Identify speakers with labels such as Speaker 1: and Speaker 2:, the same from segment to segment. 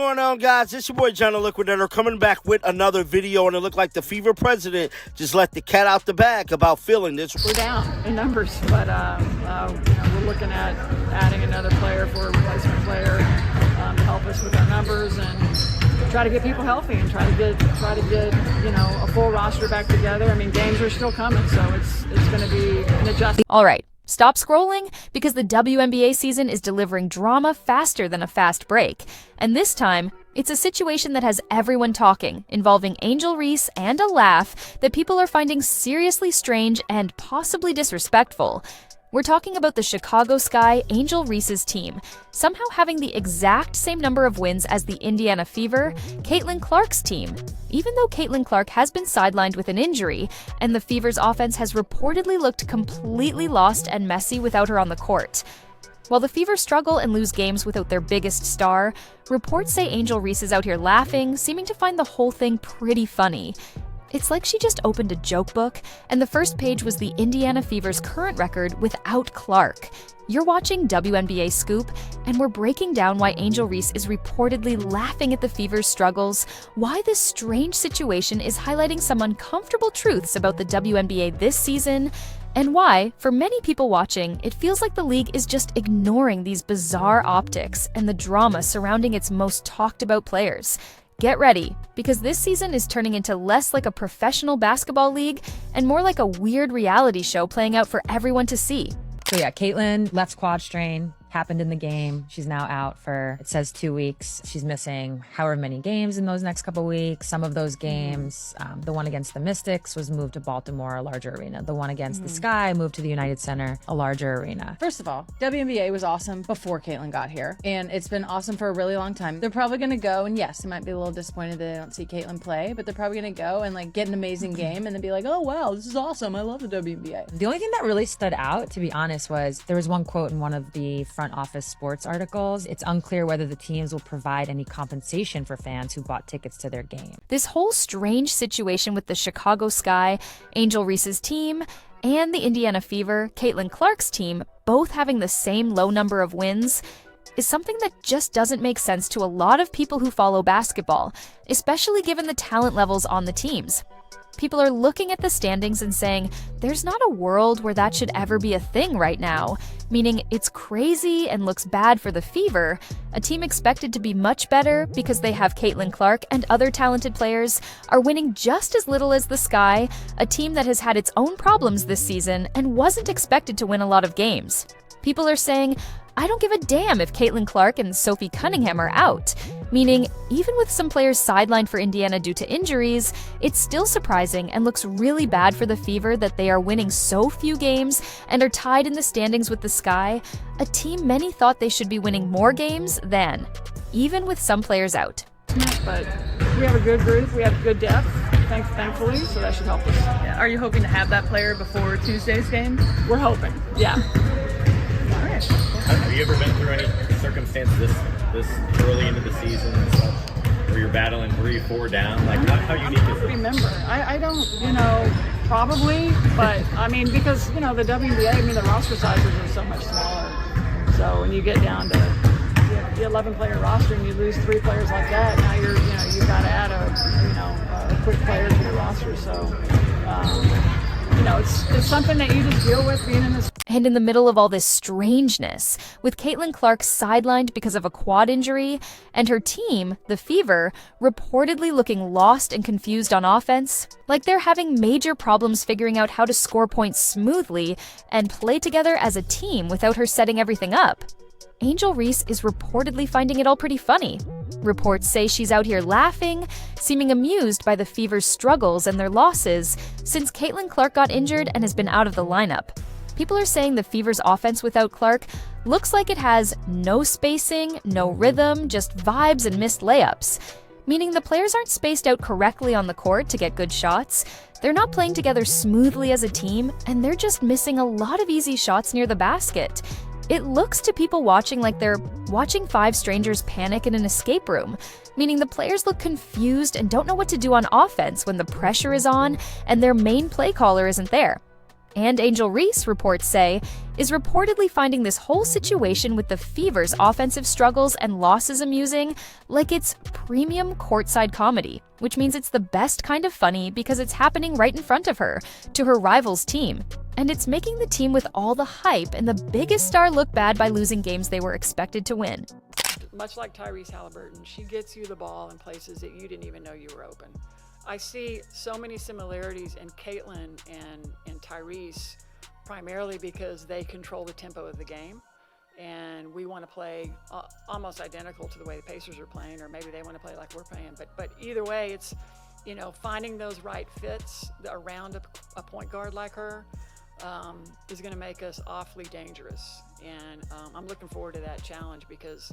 Speaker 1: going on, guys? It's your boy, John the Liquidator, coming back with another video, and it looked like the Fever president just let the cat out the bag about feeling this.
Speaker 2: We're down in numbers, but we're looking at adding another player for a replacement player to help us with our numbers and try to get people healthy and try to get a full roster back together. I mean, games are still coming, so it's going to be an adjustment.
Speaker 3: All right. Stop scrolling because the WNBA season is delivering drama faster than a fast break. And this time, it's a situation that has everyone talking, involving Angel Reese and a laugh that people are finding seriously strange and possibly disrespectful. We're talking about the Chicago Sky Angel Reese's team, somehow having the exact same number of wins as the Indiana Fever, Caitlin Clark's team, even though Caitlin Clark has been sidelined with an injury, and the Fever's offense has reportedly looked completely lost and messy without her on the court. While the Fever struggle and lose games without their biggest star, reports say Angel Reese is out here laughing, seeming to find the whole thing pretty funny. It's like she just opened a joke book, and the first page was the Indiana Fever's current record without Clark. You're watching WNBA Scoop, and we're breaking down why Angel Reese is reportedly laughing at the Fever's struggles, why this strange situation is highlighting some uncomfortable truths about the WNBA this season, and why, for many people watching, it feels like the league is just ignoring these bizarre optics and the drama surrounding its most talked about players. Get ready, because this season is turning into less like a professional basketball league and more like a weird reality show playing out for everyone to see.
Speaker 4: So yeah, Caitlin, left quad strain, happened in the game. She's now out for, it says 2 weeks. She's missing however many games in those next couple weeks. Some of those games, the one against the Mystics was moved to Baltimore, a larger arena. The one against the Sky moved to the United Center, a larger arena.
Speaker 5: First of all, WNBA was awesome before Caitlin got here, and it's been awesome for a really long time. They're probably going to go, and yes, they might be a little disappointed that they don't see Caitlin play, but they're probably going to go and like get an amazing game and then be like, oh wow, this is awesome. I love the WNBA.
Speaker 4: The only thing that really stood out, to be honest, was there was one quote in one of the front office sports articles. It's unclear whether the teams will provide any compensation for fans who bought tickets to their game.
Speaker 3: This whole strange situation with the Chicago Sky, Angel Reese's team, and the Indiana Fever, Caitlin Clark's team, both having the same low number of wins, is something that just doesn't make sense to a lot of people who follow basketball, especially given the talent levels on the teams. People are looking at the standings and saying, there's not a world where that should ever be a thing right now, meaning it's crazy and looks bad for the Fever, a team expected to be much better because they have Caitlin Clark and other talented players, are winning just as little as the Sky, a team that has had its own problems this season and wasn't expected to win a lot of games. People are saying, I don't give a damn if Caitlin Clark and Sophie Cunningham are out, meaning even with some players sidelined for Indiana due to injuries, it's still surprising and looks really bad for the Fever that they are winning so few games and are tied in the standings with the Sky, a team many thought they should be winning more games than, even with some players out.
Speaker 2: But we have a good group, we have good depth, thankfully, so that should help us.
Speaker 6: Yeah. Are you hoping to have that player before Tuesday's game?
Speaker 2: We're hoping, yeah.
Speaker 6: All right.
Speaker 7: Have you ever been through any circumstance this early into the season and stuff, where you're battling 3-4 down? Like, how unique is it?
Speaker 2: Remember, I don't, probably, but I mean, because, the WNBA, the roster sizes are so much smaller. So when you get down to the 11-player roster and you lose 3 players like that, now you've got to add a quick player to your roster. So, it's something that you just deal with being in this.
Speaker 3: And in the middle of all this strangeness, with Caitlin Clark sidelined because of a quad injury, and her team, the Fever, reportedly looking lost and confused on offense, like they're having major problems figuring out how to score points smoothly and play together as a team without her setting everything up. Angel Reese is reportedly finding it all pretty funny. Reports say she's out here laughing, seeming amused by the Fever's struggles and their losses since Caitlin Clark got injured and has been out of the lineup. People are saying the Fever's offense without Clark looks like it has no spacing, no rhythm, just vibes and missed layups, meaning the players aren't spaced out correctly on the court to get good shots, they're not playing together smoothly as a team, and they're just missing a lot of easy shots near the basket. It looks to people watching like they're watching 5 strangers panic in an escape room, meaning the players look confused and don't know what to do on offense when the pressure is on and their main play caller isn't there. And Angel Reese, reports say, is reportedly finding this whole situation with the Fever's offensive struggles and losses amusing, like it's premium courtside comedy, which means it's the best kind of funny because it's happening right in front of her, to her rival's team. And it's making the team with all the hype and the biggest star look bad by losing games they were expected to win.
Speaker 2: Much like Tyrese Halliburton, she gets you the ball in places that you didn't even know you were open. I see so many similarities in Caitlin and Tyrese, primarily because they control the tempo of the game, and we want to play almost identical to the way the Pacers are playing, or maybe they want to play like we're playing. But either way, it's, you know, finding those right fits around a point guard like her is going to make us awfully dangerous. And I'm looking forward to that challenge because,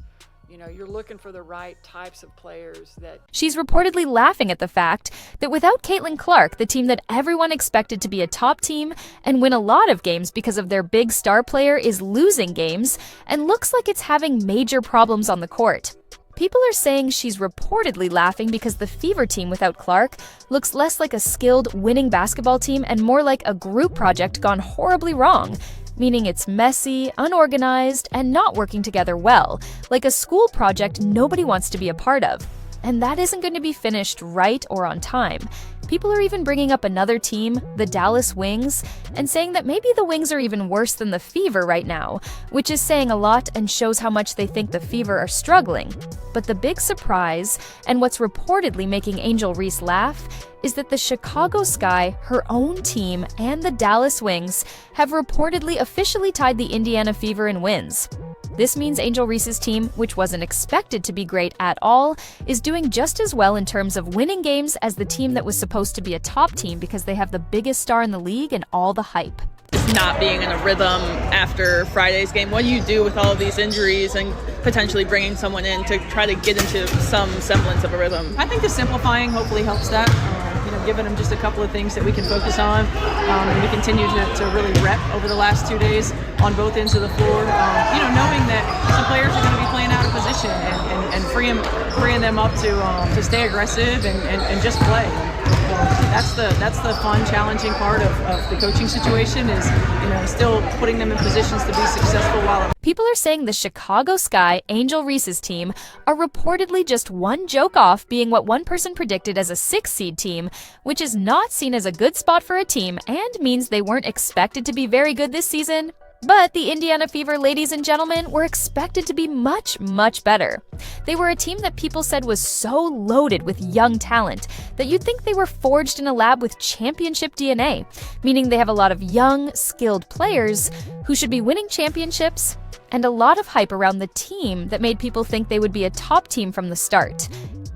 Speaker 2: you know, you're looking for the right types of players that...
Speaker 3: She's reportedly laughing at the fact that without Caitlin Clark, the team that everyone expected to be a top team and win a lot of games because of their big star player is losing games and looks like it's having major problems on the court. People are saying she's reportedly laughing because the Fever team without Clark looks less like a skilled, winning basketball team and more like a group project gone horribly wrong, meaning it's messy, unorganized, and not working together well, like a school project nobody wants to be a part of. And that isn't going to be finished right or on time. People are even bringing up another team, the Dallas Wings, and saying that maybe the Wings are even worse than the Fever right now, which is saying a lot and shows how much they think the Fever are struggling. But the big surprise, and what's reportedly making Angel Reese laugh, is that the Chicago Sky, her own team, and the Dallas Wings have reportedly officially tied the Indiana Fever in wins. This means Angel Reese's team, which wasn't expected to be great at all, is doing just as well in terms of winning games as the team that was supposed to be a top team because they have the biggest star in the league and all the hype.
Speaker 6: Not being in a rhythm after Friday's game. What do you do with all of these injuries and potentially bringing someone in to try to get into some semblance of a rhythm?
Speaker 8: I think the simplifying hopefully helps that. Giving them just a couple of things that we can focus on. And we continue to really rep over the last 2 days on both ends of the floor. Knowing that some players are going to be playing out of position and freeing them up to stay aggressive and just play. That's the fun, challenging part of the coaching situation is, still putting them in positions to be successful while.
Speaker 3: People are saying the Chicago Sky, Angel Reese's team, are reportedly just one joke off being what one person predicted as a 6-seed team, which is not seen as a good spot for a team and means they weren't expected to be very good this season. But the Indiana Fever, ladies and gentlemen, were expected to be much, much better. They were a team that people said was so loaded with young talent that you'd think they were forged in a lab with championship DNA, meaning they have a lot of young, skilled players who should be winning championships, and a lot of hype around the team that made people think they would be a top team from the start.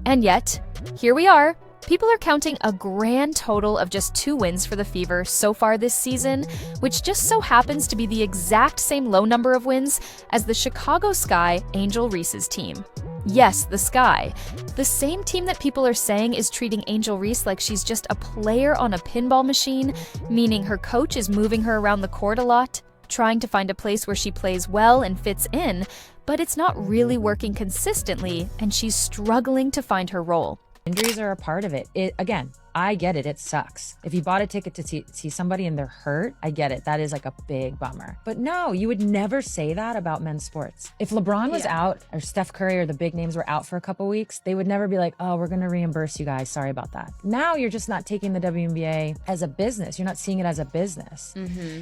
Speaker 3: And yet, here we are. People are counting a grand total of just 2 wins for the Fever so far this season, which just so happens to be the exact same low number of wins as the Chicago Sky, Angel Reese's team. Yes, the Sky. The same team that people are saying is treating Angel Reese like she's just a player on a pinball machine, meaning her coach is moving her around the court a lot, trying to find a place where she plays well and fits in, but it's not really working consistently, and she's struggling to find her role.
Speaker 4: Injuries are a part of it. Again, I get it. It sucks. If you bought a ticket to see somebody and they're hurt, I get it. That is like a big bummer. But no, you would never say that about men's sports. If LeBron was out or Steph Curry or the big names were out for a couple weeks, they would never be like, oh, we're going to reimburse you guys. Sorry about that. Now you're just not taking the WNBA as a business. You're not seeing it as a business.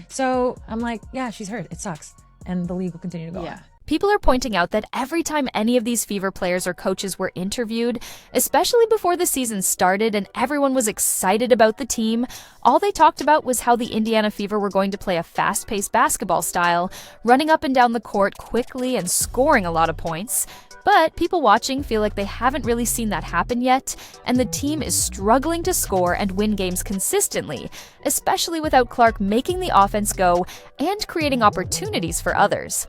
Speaker 4: So I'm like, yeah, she's hurt. It sucks. And the league will continue to go on.
Speaker 3: People are pointing out that every time any of these Fever players or coaches were interviewed, especially before the season started and everyone was excited about the team, all they talked about was how the Indiana Fever were going to play a fast-paced basketball style, running up and down the court quickly and scoring a lot of points. But people watching feel like they haven't really seen that happen yet, and the team is struggling to score and win games consistently, especially without Clark making the offense go and creating opportunities for others.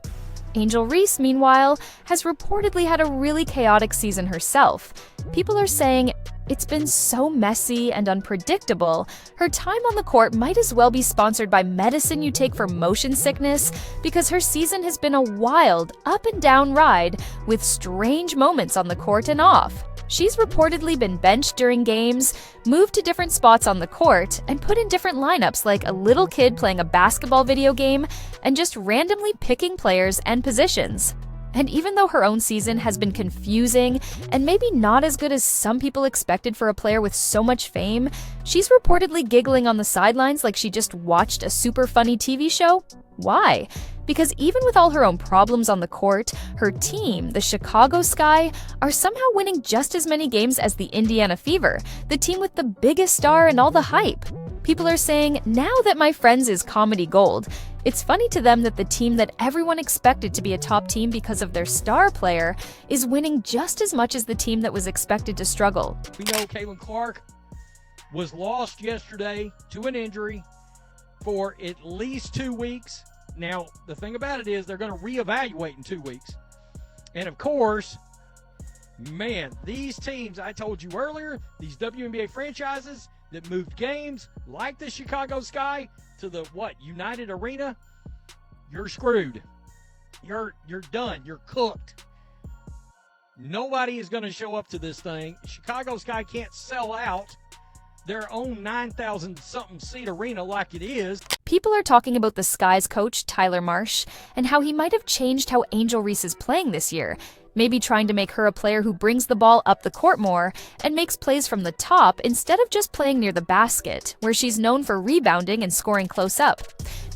Speaker 3: Angel Reese, meanwhile, has reportedly had a really chaotic season herself. People are saying it's been so messy and unpredictable, her time on the court might as well be sponsored by medicine you take for motion sickness, because her season has been a wild, up and down ride with strange moments on the court and off. She's reportedly been benched during games, moved to different spots on the court, and put in different lineups like a little kid playing a basketball video game and just randomly picking players and positions. And even though her own season has been confusing and maybe not as good as some people expected for a player with so much fame, she's reportedly giggling on the sidelines like she just watched a super funny TV show. Why? Because even with all her own problems on the court, her team, the Chicago Sky, are somehow winning just as many games as the Indiana Fever, the team with the biggest star and all the hype. People are saying, now that my friends is comedy gold, it's funny to them that the team that everyone expected to be a top team because of their star player is winning just as much as the team that was expected to struggle.
Speaker 9: We know Caitlin Clark was lost yesterday to an injury for at least 2 weeks. Now, the thing about it is they're going to reevaluate in 2 weeks. And of course, man, these teams, I told you earlier, these WNBA franchises that moved games like the Chicago Sky to the United Arena, you're screwed. You're done. You're cooked. Nobody is going to show up to this thing. Chicago Sky can't sell out their own 9,000-something seat arena like it is.
Speaker 3: People are talking about the Sky's coach, Tyler Marsh, and how he might have changed how Angel Reese is playing this year, maybe trying to make her a player who brings the ball up the court more and makes plays from the top instead of just playing near the basket, where she's known for rebounding and scoring close up.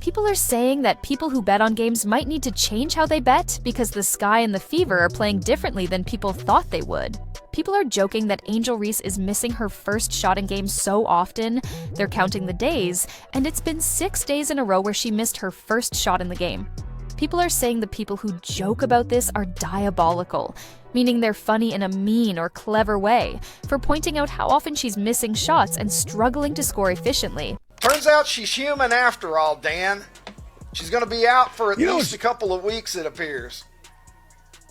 Speaker 3: People are saying that people who bet on games might need to change how they bet because the Sky and the Fever are playing differently than people thought they would. People are joking that Angel Reese is missing her first shot in games so often, they're counting the days, and it's been 6 days in a row where she missed her first shot in the game. People are saying the people who joke about this are diabolical, meaning they're funny in a mean or clever way, for pointing out how often she's missing shots and struggling to score efficiently.
Speaker 10: Turns out she's human after all, Dan. She's going to be out for at least a couple of weeks, it appears.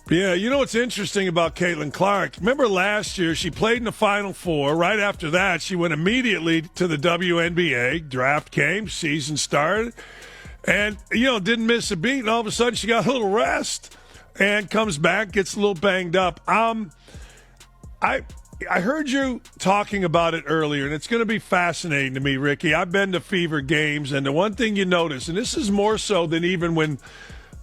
Speaker 11: Yeah, you know what's interesting about Caitlin Clark? Remember last year, she played in the Final Four. Right after that, she went immediately to the WNBA. Draft came, season started. And, didn't miss a beat, and all of a sudden she got a little rest and comes back, gets a little banged up. I heard you talking about it earlier, and it's going to be fascinating to me, Ricky. I've been to Fever games, and the one thing you notice, and this is more so than even when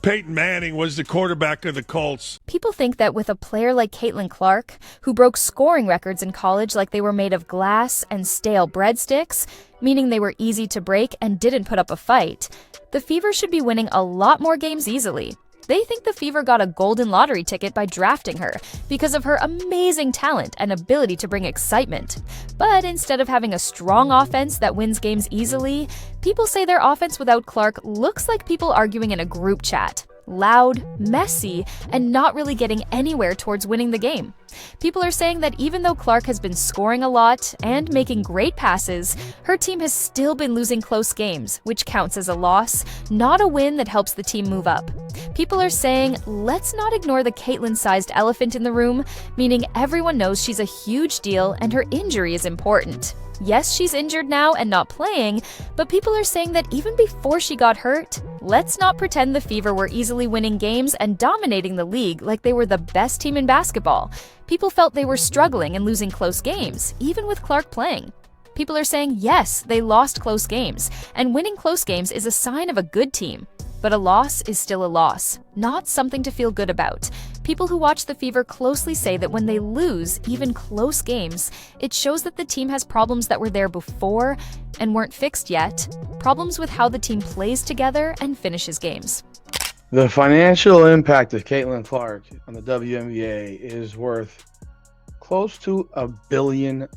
Speaker 11: Peyton Manning was the quarterback of the Colts.
Speaker 3: People think that with a player like Caitlin Clark, who broke scoring records in college like they were made of glass and stale breadsticks, meaning they were easy to break and didn't put up a fight, the Fever should be winning a lot more games easily. They think the Fever got a golden lottery ticket by drafting her because of her amazing talent and ability to bring excitement. But instead of having a strong offense that wins games easily, people say their offense without Clark looks like people arguing in a group chat. Loud, messy, and not really getting anywhere towards winning the game. People are saying that even though Clark has been scoring a lot and making great passes, her team has still been losing close games, which counts as a loss, not a win that helps the team move up. People are saying, let's not ignore the Caitlin-sized elephant in the room, meaning everyone knows she's a huge deal and her injury is important. Yes, she's injured now and not playing, but people are saying that even before she got hurt, let's not pretend the Fever were easily winning games and dominating the league like they were the best team in basketball. People felt they were struggling and losing close games, even with Clark playing. People are saying, yes, they lost close games, and winning close games is a sign of a good team. But a loss is still a loss, not something to feel good about. People who watch the Fever closely say that when they lose, even close games, it shows that the team has problems that were there before and weren't fixed yet, problems with how the team plays together and finishes games.
Speaker 12: The financial impact of Caitlin Clark on the WNBA is worth close to $1 billion.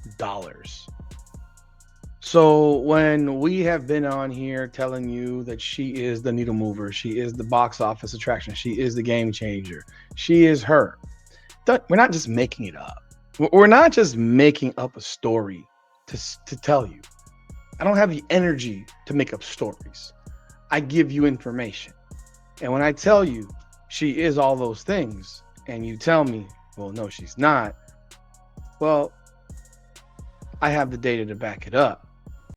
Speaker 12: So when we have been on here telling you that she is the needle mover, she is the box office attraction, she is the game changer, she is her. We're not just making it up. We're not just making up a story to tell you. I don't have the energy to make up stories. I give you information. And when I tell you she is all those things, and you tell me, well, no, she's not, well, I have the data to back it up.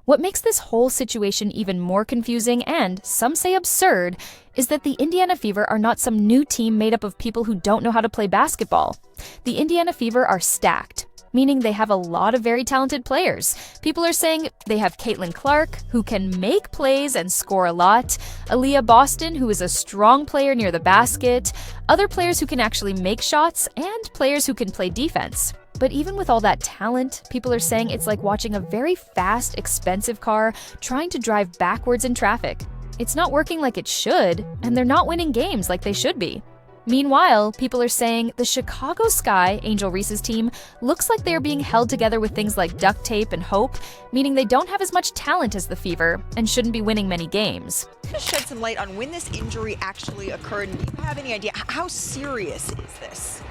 Speaker 3: What makes this whole situation even more confusing and, some say absurd, is that the Indiana Fever are not some new team made up of people who don't know how to play basketball. The Indiana Fever are stacked, meaning they have a lot of very talented players. People are saying they have Caitlin Clark, who can make plays and score a lot, Aaliyah Boston, who is a strong player near the basket, other players who can actually make shots, and players who can play defense. But even with all that talent, people are saying it's like watching a very fast, expensive car trying to drive backwards in traffic. It's not working like it should, and they're not winning games like they should be. Meanwhile, people are saying the Chicago Sky, Angel Reese's team, looks like they are being held together with things like duct tape and hope, meaning they don't have as much talent as the Fever and shouldn't be winning many games.
Speaker 13: Just shed some light on when this injury actually occurred. Do you have any idea how serious is this?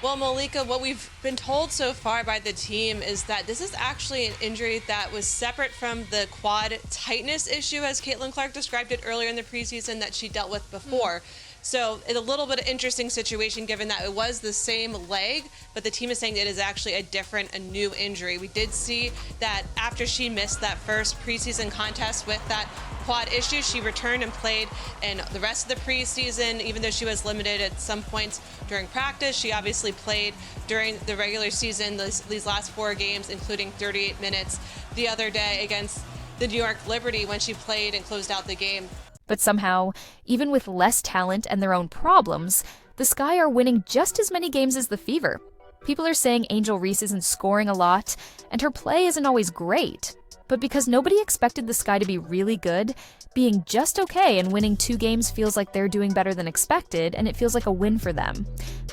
Speaker 14: Well, Malika, what we've been told so far by the team is that this is actually an injury that was separate from the quad tightness issue, as Caitlin Clark described it earlier in the preseason, that she dealt with before. So it's a little bit of interesting situation given that it was the same leg, but the team is saying it is actually a new injury. We did see that after she missed that first preseason contest with that quad issue, she returned and played in the rest of the preseason, even though she was limited at some points during practice. She obviously played during the regular season, these last 4 games, including 38 minutes the other day against the New York Liberty when she played and closed out the game.
Speaker 3: But somehow, even with less talent and their own problems, the Sky are winning just as many games as the Fever. People are saying Angel Reese isn't scoring a lot, and her play isn't always great. But because nobody expected the Sky to be really good, being just okay and winning 2 games feels like they're doing better than expected, and it feels like a win for them.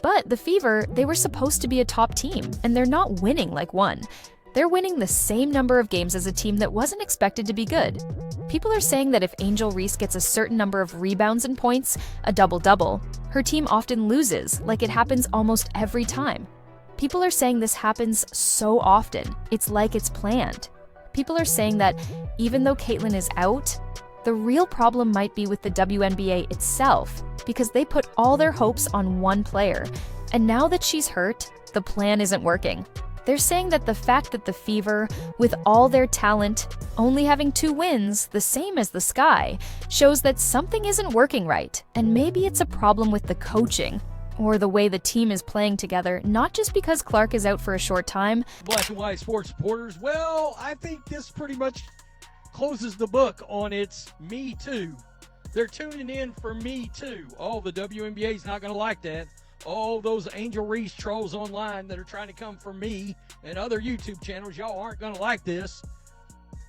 Speaker 3: But the Fever, they were supposed to be a top team, and they're not winning like one. They're winning the same number of games as a team that wasn't expected to be good. People are saying that if Angel Reese gets a certain number of rebounds and points, a double-double, her team often loses, like it happens almost every time. People are saying this happens so often, it's like it's planned. People are saying that even though Caitlin is out, the real problem might be with the WNBA itself, because they put all their hopes on one player, and now that she's hurt, the plan isn't working. They're saying that the fact that the Fever, with all their talent, only having 2 wins, the same as the Sky, shows that something isn't working right, and maybe it's a problem with the coaching, or the way the team is playing together, not just because Clark is out for a short time.
Speaker 9: Black and white sports supporters, well, I think this pretty much closes the book on its Me Too. They're tuning in for Me Too. Oh, the WNBA's not going to like that. All those Angel Reese trolls online that are trying to come for me and other YouTube channels, y'all aren't going to like this.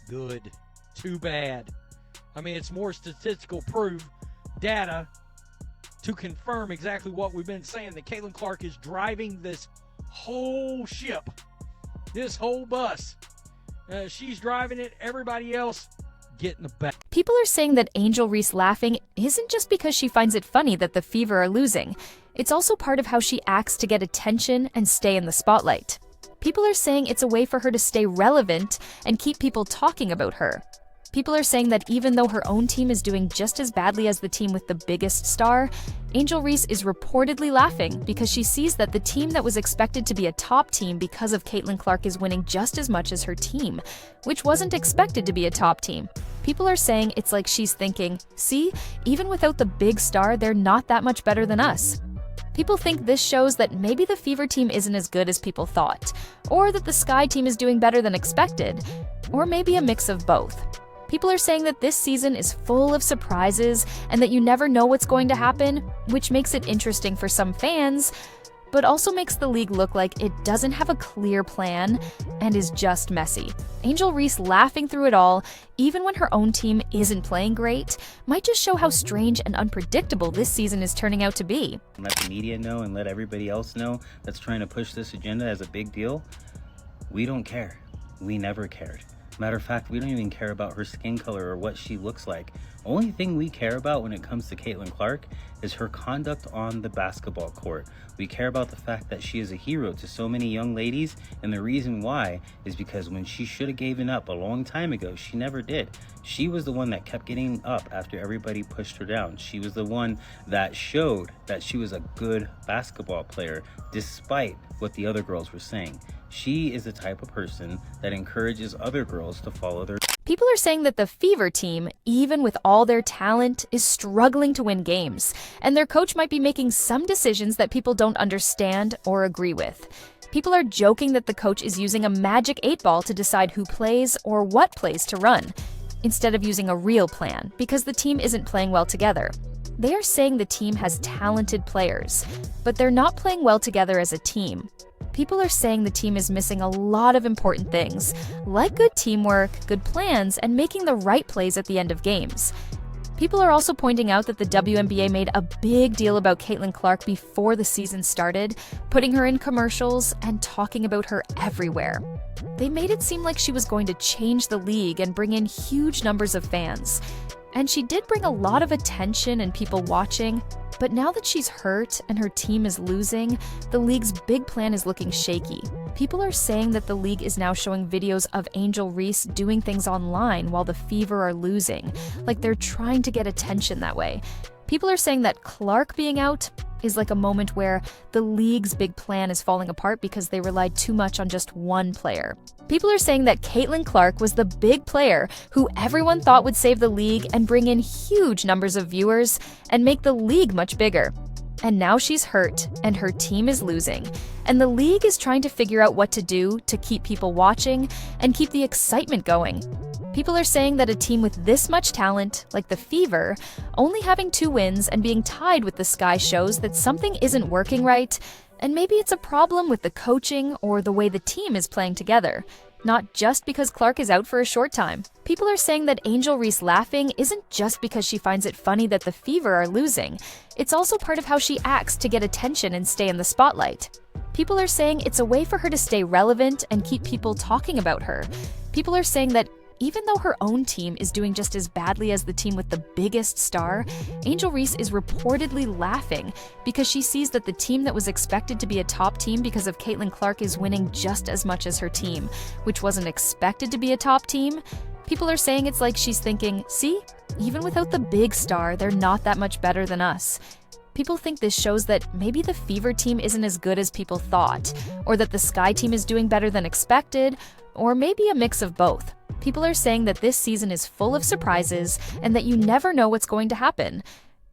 Speaker 9: Good. Too bad. I mean, it's more statistical proof, data, to confirm exactly what we've been saying, that Caitlin Clark is driving this whole ship, this whole bus. She's driving it, everybody else get in the back.
Speaker 3: People are saying that Angel Reese laughing isn't just because she finds it funny that the Fever are losing. It's also part of how she acts to get attention and stay in the spotlight. People are saying it's a way for her to stay relevant and keep people talking about her. People are saying that even though her own team is doing just as badly as the team with the biggest star, Angel Reese is reportedly laughing because she sees that the team that was expected to be a top team because of Caitlin Clark is winning just as much as her team, which wasn't expected to be a top team. People are saying it's like she's thinking, see, even without the big star, they're not that much better than us. People think this shows that maybe the Fever team isn't as good as people thought, or that the Sky team is doing better than expected, or maybe a mix of both. People are saying that this season is full of surprises and that you never know what's going to happen, which makes it interesting for some fans, but also makes the league look like it doesn't have a clear plan and is just messy. Angel Reese laughing through it all, even when her own team isn't playing great, might just show how strange and unpredictable this season is turning out to be.
Speaker 15: Let the media know and let everybody else know that's trying to push this agenda as a big deal. We don't care. We never cared. Matter of fact, we don't even care about her skin color or what she looks like. Only thing we care about when it comes to Caitlin Clark is her conduct on the basketball court. We care about the fact that she is a hero to so many young ladies, and the reason why is because when she should have given up a long time ago, she never did. She was the one that kept getting up after everybody pushed her down. She was the one that showed that she was a good basketball player, despite what the other girls were saying. She is the type of person that encourages other girls to follow their...
Speaker 3: People are saying that the Fever team, even with all their talent, is struggling to win games, and their coach might be making some decisions that people don't understand or agree with. People are joking that the coach is using a magic 8-ball to decide who plays or what plays to run, instead of using a real plan, because the team isn't playing well together. They are saying the team has talented players, but they're not playing well together as a team. People are saying the team is missing a lot of important things, like good teamwork, good plans, and making the right plays at the end of games. People are also pointing out that the WNBA made a big deal about Caitlin Clark before the season started, putting her in commercials and talking about her everywhere. They made it seem like she was going to change the league and bring in huge numbers of fans. And she did bring a lot of attention and people watching, but now that she's hurt and her team is losing, the league's big plan is looking shaky. People are saying that the league is now showing videos of Angel Reese doing things online while the Fever are losing, like they're trying to get attention that way. People are saying that Clark being out is like a moment where the league's big plan is falling apart because they relied too much on just one player. People are saying that Caitlin Clark was the big player who everyone thought would save the league and bring in huge numbers of viewers and make the league much bigger. And now she's hurt and her team is losing, and the league is trying to figure out what to do to keep people watching and keep the excitement going. People are saying that a team with this much talent, like the Fever, only having 2 wins and being tied with the Sky shows that something isn't working right, and maybe it's a problem with the coaching or the way the team is playing together, not just because Clark is out for a short time. People are saying that Angel Reese laughing isn't just because she finds it funny that the Fever are losing. It's also part of how she acts to get attention and stay in the spotlight. People are saying it's a way for her to stay relevant and keep people talking about her. People are saying that even though her own team is doing just as badly as the team with the biggest star, Angel Reese is reportedly laughing because she sees that the team that was expected to be a top team because of Caitlin Clark is winning just as much as her team, which wasn't expected to be a top team. People are saying it's like she's thinking, see, even without the big star, they're not that much better than us. People think this shows that maybe the Fever team isn't as good as people thought, or that the Sky team is doing better than expected, or maybe a mix of both. People are saying that this season is full of surprises and that you never know what's going to happen,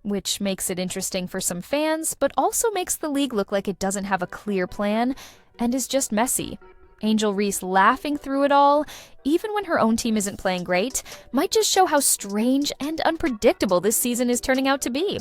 Speaker 3: which makes it interesting for some fans, but also makes the league look like it doesn't have a clear plan and is just messy. Angel Reese laughing through it all, even when her own team isn't playing great, might just show how strange and unpredictable this season is turning out to be.